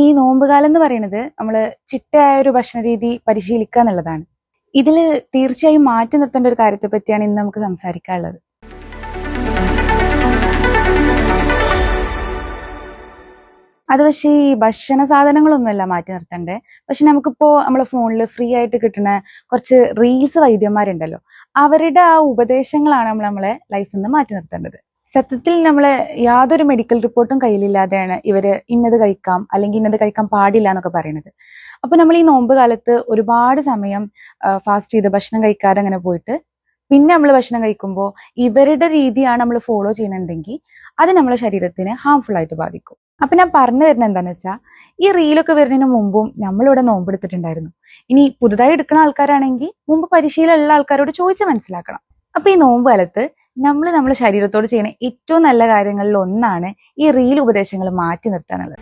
ഈ നോമ്പുകാലം എന്ന് പറയുന്നത് നമ്മൾ ചിട്ടയായ ഒരു ഭക്ഷണ രീതി പരിശീലിക്കുക എന്നുള്ളതാണ്. ഇതിൽ തീർച്ചയായും മാറ്റി നിർത്തേണ്ട ഒരു കാര്യത്തെ പറ്റിയാണ് ഇന്ന് നമുക്ക് സംസാരിക്കാനുള്ളത്. അത് പക്ഷേ ഈ ഭക്ഷണ സാധനങ്ങളൊന്നുമല്ല മാറ്റി നിർത്തണ്ടേ. പക്ഷെ നമുക്കിപ്പോ നമ്മളെ ഫോണിൽ ഫ്രീ ആയിട്ട് കിട്ടുന്ന കുറച്ച് റീൽസ് വൈദ്യന്മാരുണ്ടല്ലോ, അവരുടെ ആ ഉപദേശങ്ങളാണ് നമ്മളെ ലൈഫിൽ നിന്ന് മാറ്റി നിർത്തേണ്ടത്. സത്യത്തിൽ നമ്മളെ യാതൊരു മെഡിക്കൽ റിപ്പോർട്ടും കയ്യിലില്ലാതെയാണ് ഇവര് ഇന്നത് കഴിക്കാം അല്ലെങ്കിൽ ഇന്നത് കഴിക്കാൻ പാടില്ല എന്നൊക്കെ പറയുന്നത്. അപ്പൊ നമ്മൾ ഈ നോമ്പ് കാലത്ത് ഒരുപാട് സമയം ഫാസ്റ്റ് ചെയ്ത് ഭക്ഷണം കഴിക്കാതെ അങ്ങനെ പോയിട്ട് പിന്നെ നമ്മൾ ഭക്ഷണം കഴിക്കുമ്പോൾ ഇവരുടെ രീതിയാണ് നമ്മൾ ഫോളോ ചെയ്യുന്നുണ്ടെങ്കിൽ അത് നമ്മളെ ശരീരത്തിന് ഹാംഫുൾ ആയിട്ട് ബാധിക്കും. അപ്പൊ ഞാൻ പറഞ്ഞു വരുന്നത് എന്താന്ന് വെച്ചാൽ, ഈ റീലൊക്കെ വരുന്നതിന് മുമ്പും നമ്മളിവിടെ നോമ്പെടുത്തിട്ടുണ്ടായിരുന്നു. ഇനി പുതുതായി എടുക്കുന്ന ആൾക്കാരാണെങ്കിൽ മുമ്പ് പരിശീലനമുള്ള ആൾക്കാരോട് ചോദിച്ച് മനസ്സിലാക്കണം. അപ്പൊ ഈ നോമ്പ് കാലത്ത് നമ്മുടെ ശരീരത്തോട് ചെയ്യുന്ന ഏറ്റവും നല്ല കാര്യങ്ങളിൽ ഒന്നാണ് ഈ റീൽ ഉപദേശങ്ങൾ മാറ്റി നിർത്താനുള്ളത്.